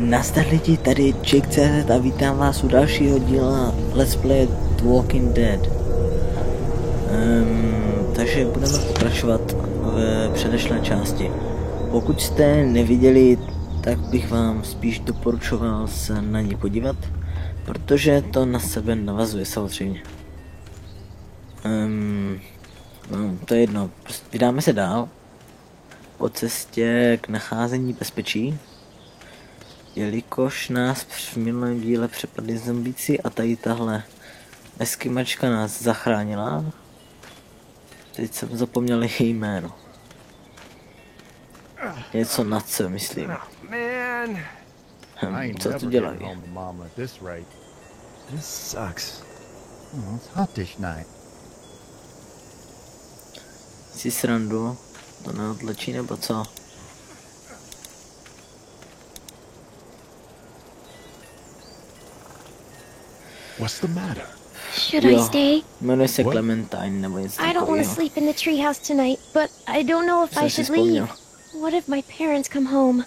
Nazdar lidi, tady Jake.cz a vítám vás u dalšího díla Let's Play The Walking Dead. Takže budeme pokračovat v předešlé části. Pokud jste neviděli, tak bych vám spíš doporučoval se na ní podívat, protože to na sebe navazuje samozřejmě. To je jedno, prostě vydáme se dál po cestě k nacházení bezpečí. Jelikož nás v minulém díle přepadli zombíci a tady tahle eskimačka nás zachránila. Teď jsem zapomněl její jméno. Něco na co, myslím. Co tu dělají? Si srandu, to neodlečí nebo co? What's the matter? Should I stay? Jmenuje se Clementine nebo něco I don't want to takového. sleep in the treehouse tonight, but I don't know if I should leave. What if my parents come home?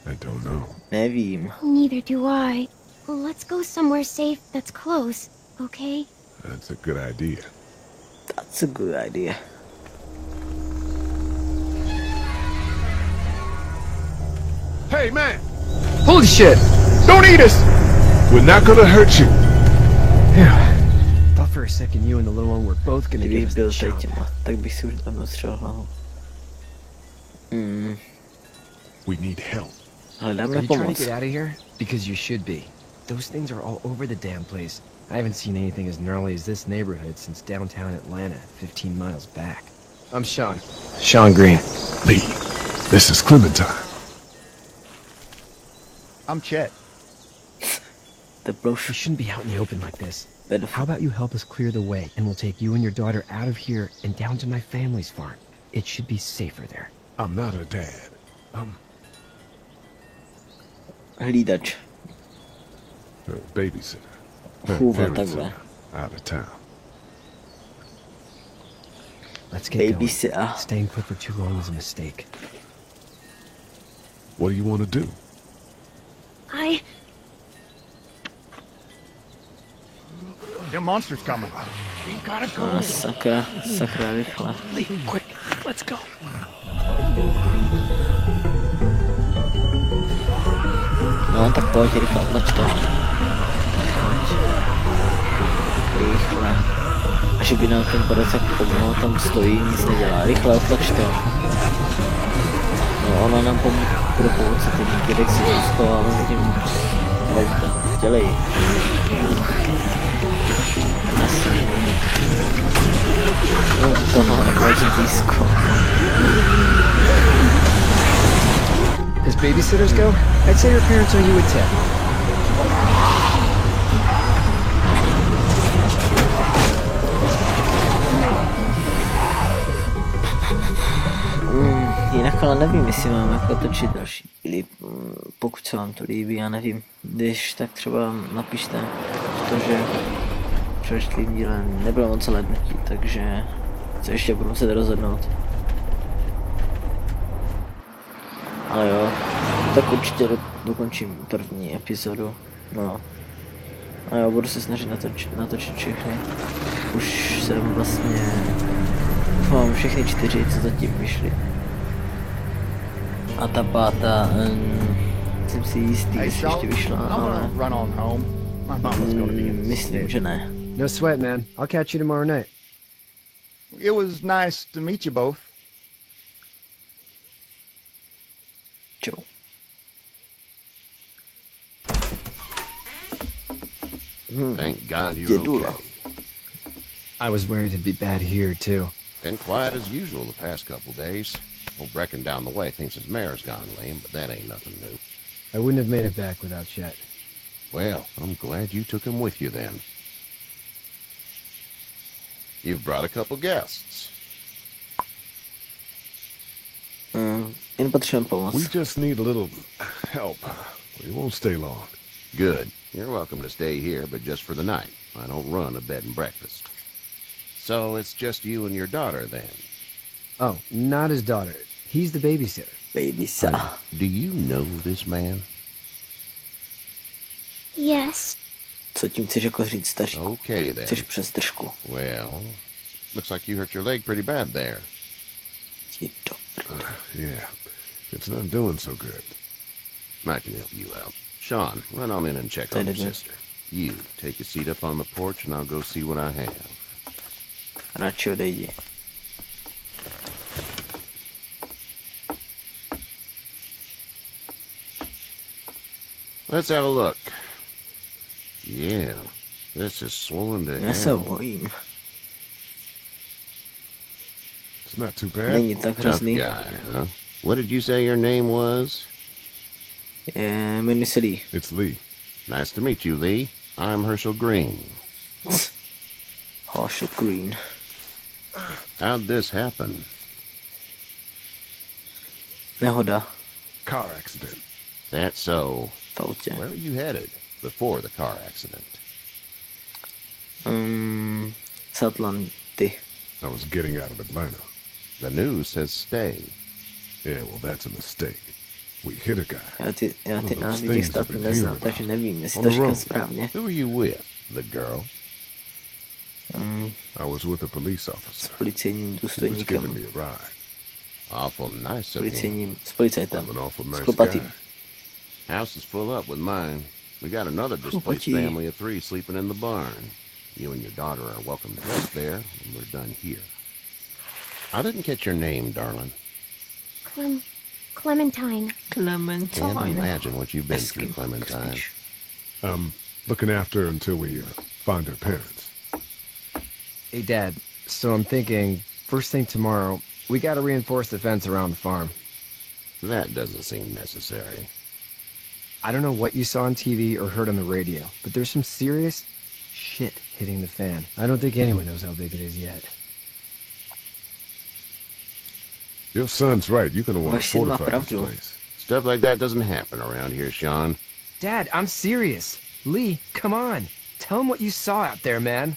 I don't know. Nevím. Neither do I. Let's go somewhere safe that's close, okay? That's a good idea. That's a good idea. Hey, man! Holy shit! Don't eat us! We're not gonna hurt you. Thought for a second you and the little one were both gonna Kdybych give us byl the tady shot. těma, tak bych si už dávno střel hlavu. We need help. Are Hledáme you trying to pomoc. get out of here? Because you should be. Those things are all over the damn place. I haven't seen anything as gnarly as this neighborhood since downtown Atlanta, 15 miles back. I'm Sean. Sean Green. Lee, this is Clementine. I'm Chet. The We brochure. shouldn't be out in the open like this. Better. How about you help us clear the way, and we'll take you and your daughter out of here and down to my family's farm. It should be safer there. I'm not her dad. Hlídač. Her babysitter. Her Chůva parents takhle. are out of town. Let's get going. Babysitter. Staying put for too long was a mistake. What do you want to do? Them monsters coming. We gotta go. Sakra, sakra, rychle. Quick, let's go. No tak pojď, rychle, tlač to. Rychle. A že by nám ten borec jak pomohl, tam stojí, nic nedělá. Rychle, tlač to. No ona nám bude pomoci, ten dědek si to schoval, vidím. Dělej. No to pojď blízko. As babysitters go, I'd say your parents are you with Ted. Jinak ale nevím, jestli mám jako točit další díly, pokud se vám to líbí, já nevím. Když tak třeba napište, protože předešlým dílem nebylo moc hlednutí, takže se ještě budu muset rozhodnout. Ale jo, tak určitě dokončím první epizodu, no. A jo, budu se snažit natočit všechny. Už jsem vlastně, už mám všechny 4, co zatím vyšly. A ta pátá, jsem si jistý, jestli ještě vyšla, I'm ale gonna run on home. My mama's gonna be in the myslím, stitch. že ne. No sweat, man. I'll catch you tomorrow night. It was nice to meet you both. Čau. Thank God you're Dědula. okay. I was worried it'd be bad here, too. Been quiet as usual the past couple days. Old Brecken down the way thinks his mare's gone lame, but that ain't nothing new. I wouldn't have made it back without Chet. Well, I'm glad you took him with you then. You've brought a couple guests. Jen potřebujeme pomoc. We just need a little help. We won't stay long. Good. You're welcome to stay here, but just for the night. I don't run a bed and breakfast. So it's just you and your daughter then? Oh, not his daughter. He's the babysitter. Babysa. Do you know this man? Yes. Co tím chceš jako říct, stařku? Okay then. Chceš přes držku. Well, looks like you hurt your leg pretty bad there. Je dobrý. Yeah, it's not doing so good. I can help you out. Sean, run on in and check on your Tady jde. sister. You, take a seat up on the porch and I'll go see what I have. Radši odejdi. Let's have a look. Yeah, this is swollen to Já se hell. bojím. It's not too bad. Není tak Tough hrozný. guy, huh? What did you say your name was? Jmenuji se Lee. It's Lee. Nice to meet you, Lee. I'm Herschel Green. Herschel Green. How'd this happen? Nehoda. Car accident. That's so. V autě. Where were you headed before the car accident? Z Atlanty. I was getting out of Atlanta. The news says stay. Yeah, well, that's a mistake. We hit a guy. Já ty those názvy things těch států have been neznám, hearing takže about. nevím, jestli On to the říkám road. správně. Who were you with? The girl? I was with a police S officer. policejním He was giving důstojníkem. me a ride. Awful nice of him. S policajtem. I'm an awful S nice chlopatým. guy. House is full up with mine. We got another displaced Chłopaki. family of 3 sleeping in the barn. You and your daughter are welcome to rest there, and we're done here. I didn't catch your name, darling. Clementine. Clementine. Can't imagine what you've been through, Hezky. Clementine. Spíš. Looking after her until we find her parents. Hey, Dad. So I'm thinking, first thing tomorrow, we gotta reinforce the fence around the farm. That doesn't seem necessary. I don't know what you saw on TV or heard on the radio, but there's some serious shit hitting the fan. I don't think anyone knows how big it is yet. Your son's right. You're gonna want to Vaši má fortify this pravdu. place. Stuff like that doesn't happen around here, Sean. Dad, I'm serious. Lee, come on. Tell him what you saw out there, man.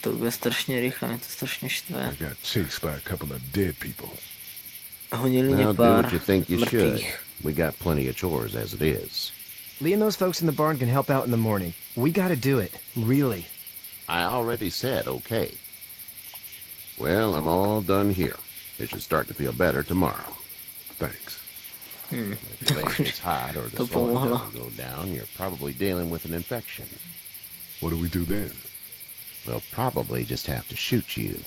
To bude strašně rychle, mě to strašně štve. I got chased by a couple of dead people. Honili mě Now do pár what you think you should. mrtvých. We got plenty of chores as it is. Lee and those folks in the barn can help out in the morning. We gotta do it. Really. I already said okay. Well, I'm all done here. It should start to feel better tomorrow. Thanks. If the vein gets hot or the To swelling pomohlo. doesn't go down, you're probably dealing with an infection. What do we do then? They'll probably just have to shoot you.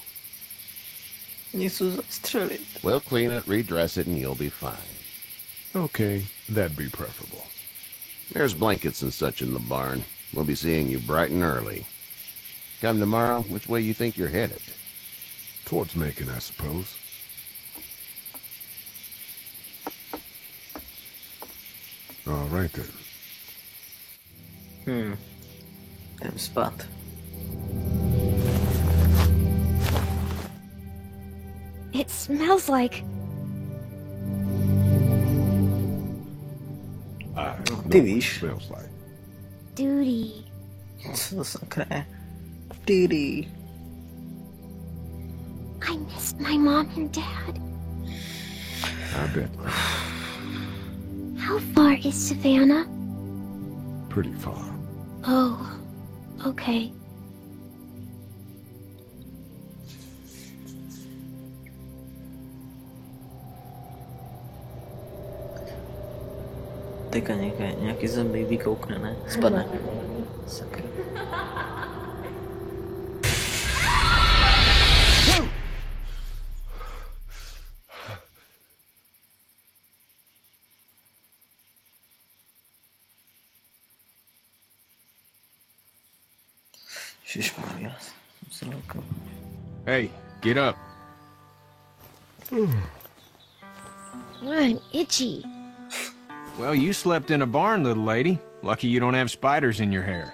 Něco zastřelit. We'll clean it, redress it, and you'll be fine. Okay, that'd be preferable. There's blankets and such in the barn. We'll be seeing you bright and early. Come tomorrow, which way you think you're headed? Towards Macon, I suppose. All right then. Jdem spát. It smells like... Ty víš. Smells like. duty. Co to sakra je? Didi. I missed my mom and dad. I bet. How far is Savannah? Pretty far. Oh, okay. Teďka nějaký zombie vykoukne, ne? Spadne. Sakra. Ježišmarja, jsem se loukal. Hey, get up. I'm itchy. Well, you slept in a barn, little lady. Lucky you don't have spiders in your hair.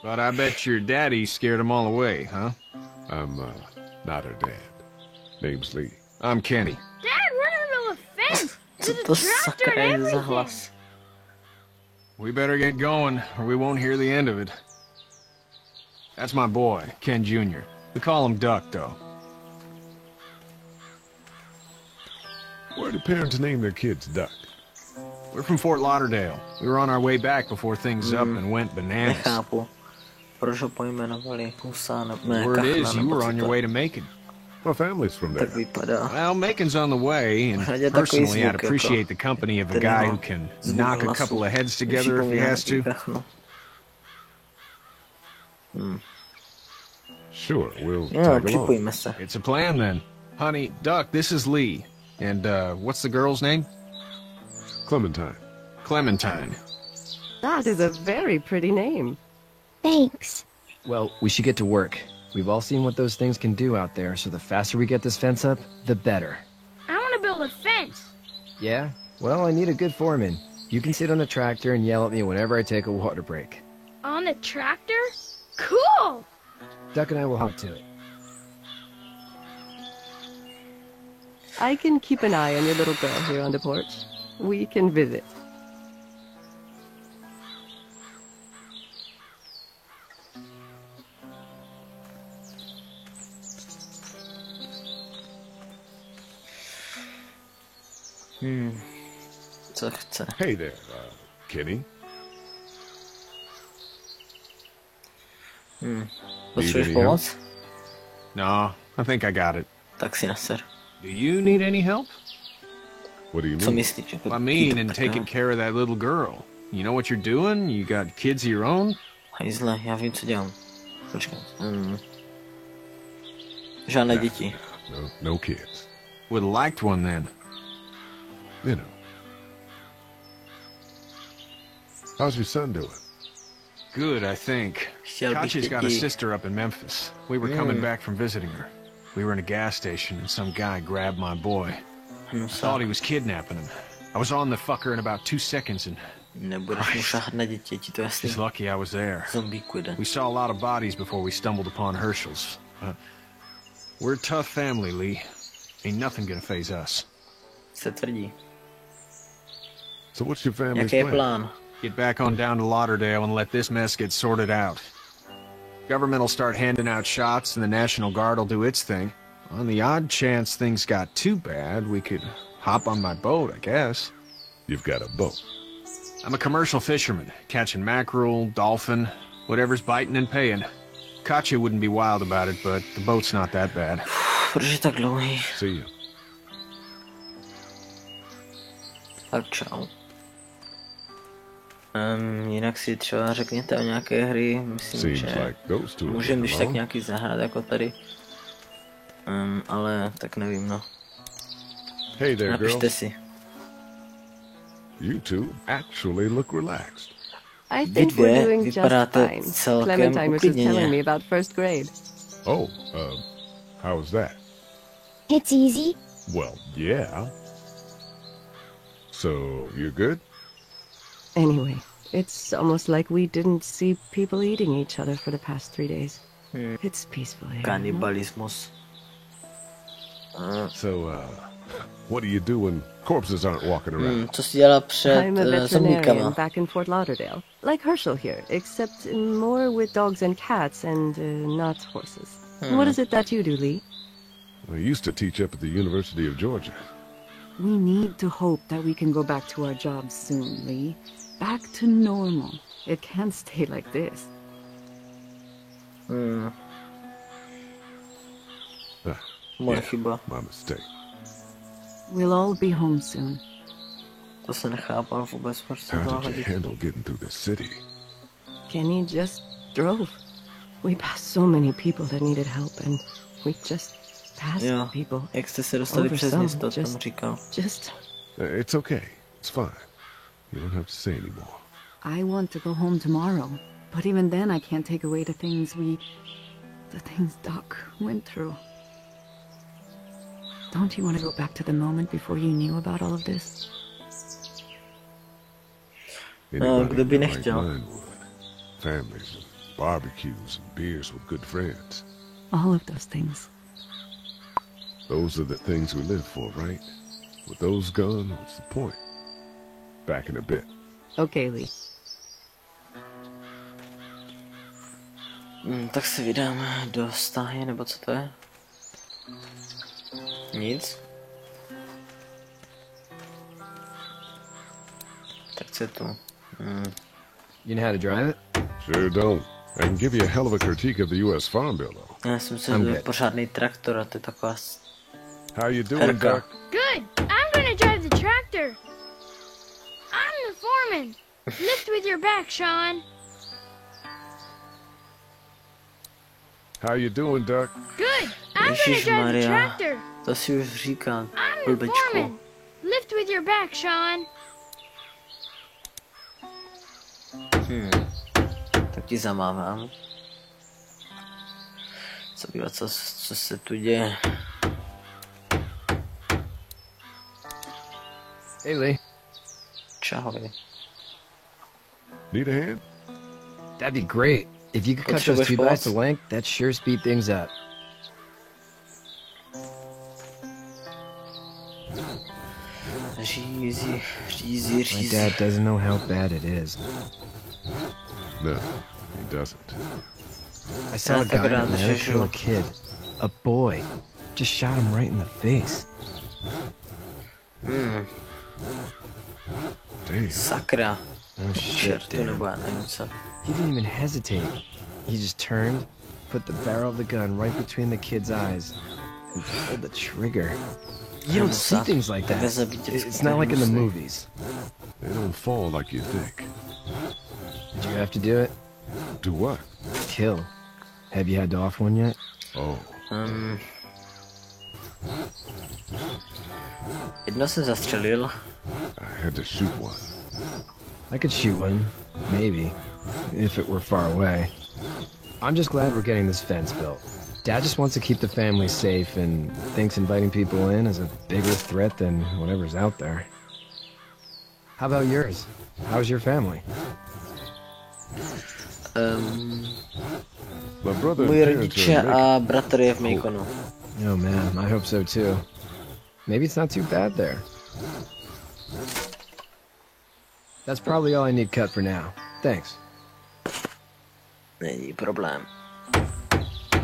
But I bet your daddy scared them all away, huh? I'm not her dad. Name's Lee. I'm Kenny. Dad, run into a fence! Co to sakra je za hlas? We better get going, or we won't hear the end of it. That's my boy, Ken Jr. We call him Duck, though. Where do parents name their kids Duck? We're from Fort Lauderdale. We were on our way back before things up and went bananas. Nechápu, proč ho pojmenovali Husa nebo ne, Word Kachna, is, you nebo were co on to your way to Macon. My family's from there. tak vypadá. Well, Macon's on the way, and Hledě takový personally, I'd zvuk, appreciate the jako company of a ten guy jeho who can zvuk knock a hlasu. couple of heads Mi together if he připomíná has taky to. Kachnu. Sure, we'll Jo, tag along. připojíme se. It's a plan then. Honey, Duck, this is Lee. And, what's the girl's name? Clementine. Clementine. That is a very pretty name. Thanks. Well, we should get to work. We've all seen what those things can do out there, so the faster we get this fence up, the better. I want to build a fence. Yeah? Well, I need a good foreman. You can sit on a tractor and yell at me whenever I take a water break. On the tractor? Cool! Duck and I will hop to it. I can keep an eye on your little girl here on the porch. We can visit. Co chce? Hey there, Kenny. Potřebuješ any pomoc? No, I think I got it. Tak si naser. Do you need any help? What do you Co mean? myslíš? Jako I mean, in taking care of that little girl. You know what you're doing? You got kids of your own? Hajzle, já vím, co dělám. Počkat. Žádné děti. No kids. Would have liked one then. You know. How's your son doing? Good, I think. Chtěl bych Katya's got a děti. sister up in Memphis. We were coming back from visiting her. We were in a gas station and some guy grabbed my boy. I thought he was kidnapping him. I was on the fucker in about 2 seconds and Nebudeš mu šahat na děti, ti to jasný. he's lucky I was there. Zombíku jeden. We saw a lot of bodies before we stumbled upon Herschel's. We're a tough family, Lee. Ain't nothing gonna faze us. Se tvrdí. So what's your family's Jaký je plan? plán? Get back on down to Lauderdale and let this mess get sorted out. Government will start handing out shots and the National Guard will do its thing. On the odd chance things got too bad, we could hop on my boat, I guess. You've got a boat. I'm a commercial fisherman, catching mackerel, dolphin, whatever's biting and paying. Katya wouldn't be wild about it, but the boat's not that bad. Proč je tak dlouhý? See you. Tak čau. Jinak si třeba řekněte o nějaké hry, myslím, Seems že like those two are můžeme když getting tak along. nějaký zahrát jako tady. Ale tak nevím, no. Hey there, Napište girls. si. You two actually look relaxed. I Vy think we're dvě doing just vypadáte fine. celkem Clementine was just telling me uklidněně. about first grade. Oh, how was that? It's easy. Well, yeah. So, you're good? Anyway, it's almost like we didn't see people eating each other for the past 3 days. It's peaceful here. Kanibalismus. So, what do you do when corpses aren't walking around? Co jsi dělala před I'm a veterinarian zombíkama? back in Fort Lauderdale, like Herschel here, except more with dogs and cats and not horses. What is it that you do, Lee? I used to teach up at the University of Georgia. We need to hope that we can go back to our jobs soon, Lee. Back to normal. It can't stay like this. Moje Yeah, chyba. my mistake. We'll all be home soon. To se nechápal vůbec, proč se How to did you hodí. handle getting through the city? Kenny just drove. We passed so many people that needed help, and we just passed Jo, people. jak jste se dostali Over přes some, město, just- tomu říkal. Just It's okay. It's fine. You don't have to say anymore. I want to go home tomorrow. But even then, I can't take away the things Doc went through. Don't you want to go back to the moment before you knew about all of this? Anybody kdo by in their right nechtěl? mind would. Families and barbecues and beers with good friends. All of those things. Those are the things we live for, right? With those gone, what's the point? Back in a bit. okay, Lee. Tak se vydáme do stáje, nebo co to je? Nic. Tak co je tu? You know how to drive it? Sure don't. I can give you a hell of a critique of the U.S. Farm Bill, though. Já jsem se byl pořádný traktor a to je taková How you doing, herka. Doc? Good. I'm gonna drive the tractor. I'm the foreman. Lift with your back, Sean. How you doing, Doc? Good. I'm gonna drive the tractor. To si už říkal, I'm the blbečku. foreman. Lift with your back, Sean. Tak ti zamávám. Zabývat, co se tu děje. Hey, Lee. Čahoj. Need a hand? That'd be great. If you could cut those two bolts to length, that'd sure speed things up. Řízi. My dad doesn't know how bad it is. No, he doesn't. I saw a guy in there kill a kid. A boy. Just shot him right in the face. Damn. Sakra. Oh shit, Tu nebo já nevím co. He didn't even hesitate. He just turned, put the barrel of the gun right between the kid's eyes, and pulled the trigger. You don't see things like that. It's not like in the movies. They don't fall like you think. Did you have to do it? Do what? Kill. Have you had to off one yet? Oh. Jedno jsem zastřelil. I had to shoot one. I could shoot one, maybe, if it were far away. I'm just glad we're getting this fence built. Dad just wants to keep the family safe and thinks inviting people in is a bigger threat than whatever's out there. How about yours? How's your family? My brother Moji and rodiče parents are a bratr je v Maconu. Oh man, I hope so too. Maybe it's not too bad there. That's probably all I need cut for now. Thanks. Není problém.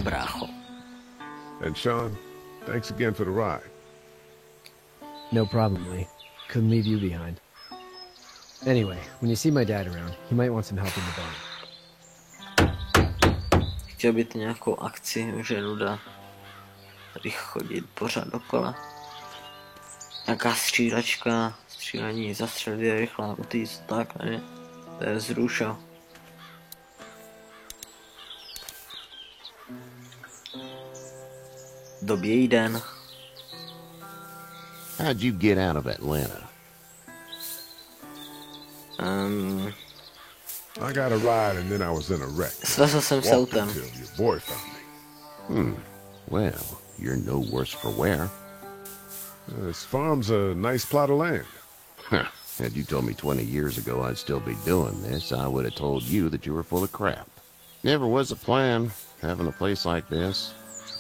Brácho. And Sean, thanks again for the ride. No problem, Lee. Couldn't leave you behind. Anyway, when you see my dad around, he might want some help in the barn. Chtěl by to nějakou akci, už je nuda. Tady chodit pořád dokola. Nějaká střílečka, střílení, zastřelit rychle, utíct, tak, ne? To je zrušo. Dobrý den. How'd you get out of Atlanta? I got a ride and then I was in a wreck. Svezl jsem se Walked autem. until your boy found me. Well, you're no worse for wear. This farm's a nice plot of land. Huh. Had you told me 20 years ago I'd still be doing this, I would have told you that you were full of crap. Never was a plan, having a place like this.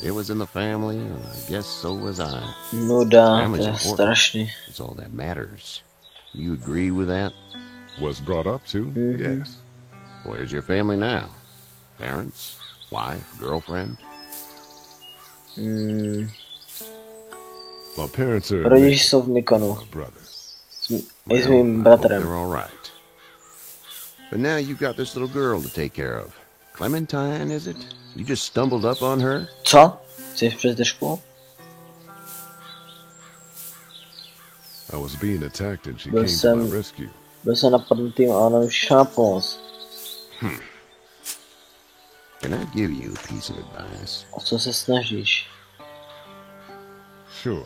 It was in the family, and I guess so was I. Nuda, Family's to je important. strašný. It's all that matters. You agree with that? Was brought up to, yes. Where's your family now? Parents? Wife? Girlfriend? My parents are Rodiče jsou v Mykonu. my brother. I s mým I hope bratrem. they're all right. But now you've got this little girl to take care of. Clementine, is it? You just stumbled up on her? Co? Jsi přes držku? I was being attacked and she Byl came to my jsem- rescue. Byl jsem napadnutý a ona mi přišla na pomoc. Can I give you a piece of advice? O co se snažíš? Sure.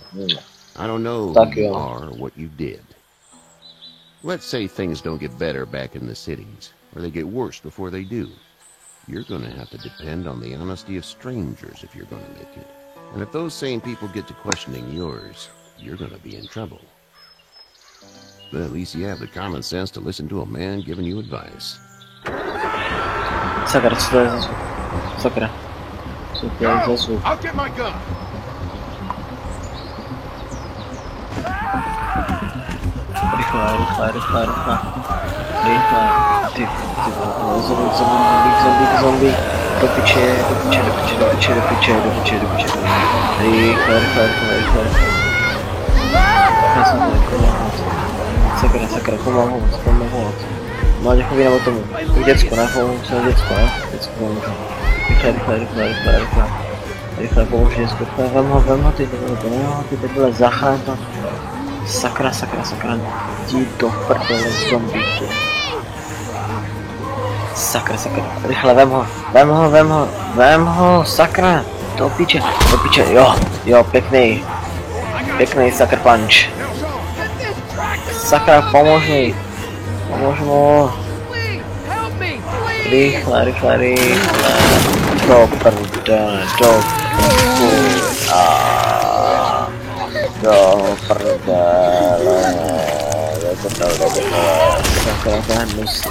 I don't know who Tak you jo. are or what you did. Let's say things don't get better back in the cities, or they get worse before they do. You're gonna have to depend on the honesty of strangers if you're gonna make it. And if those same people get to questioning yours, you're gonna be in trouble. But at least you have the common sense to listen to a man giving you advice. Sakra, co to je za zvuk? Sakra. Co to je za zvuk? I'll get my gun. Rychle. Ty zombie. Do piče. Rychle. Já jsem to nekoval. sakra, pomohu. Mladě chodí nebo tomu. Děcku, ne? Pomohu děcku, ne? Děcku pomůžu. Rychle pomůžu děcku. Vem ho ty debile, zachraň to. Sakra. Jdi do prdele zombíky. Sakra. Rychle, vem ho, sakra. Do piče, jo, pěkný sakr punch. Sakra, pomůž mu. Rychle. Do prdele, do prdele. Sakra, zahnu si.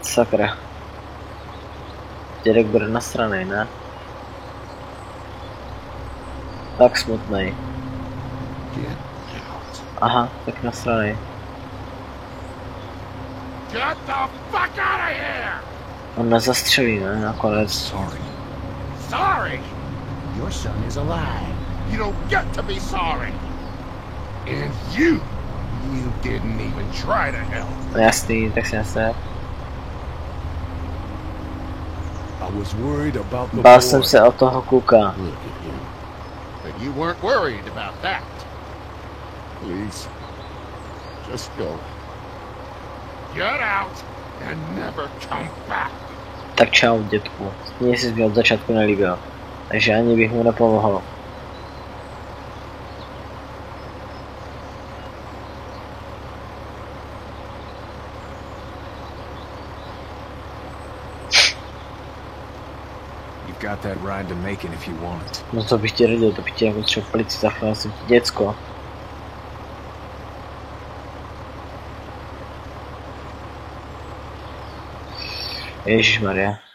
Sakra. Dědek bude nasranej, ne? Tak smutnej. Aha, tak nasranej. On nás zastřelí, ne? Nakonec. Sorry? Your son is alive. You don't get to be sorry. And you didn't even try to help. Jasný, tak si nastav. Bál jsem se o toho kluka. But you weren't worried about that. Please, just go. Get out and never come back. Tak čau, dětku. Mně jsi od začátku nelíbil. Takže ani bych mu nepomohl. Got that ride to Macon if you want. No to bych ti radil, to bych ti jako třeba v policii zachránil jsem ti děcko. Ježišmarja.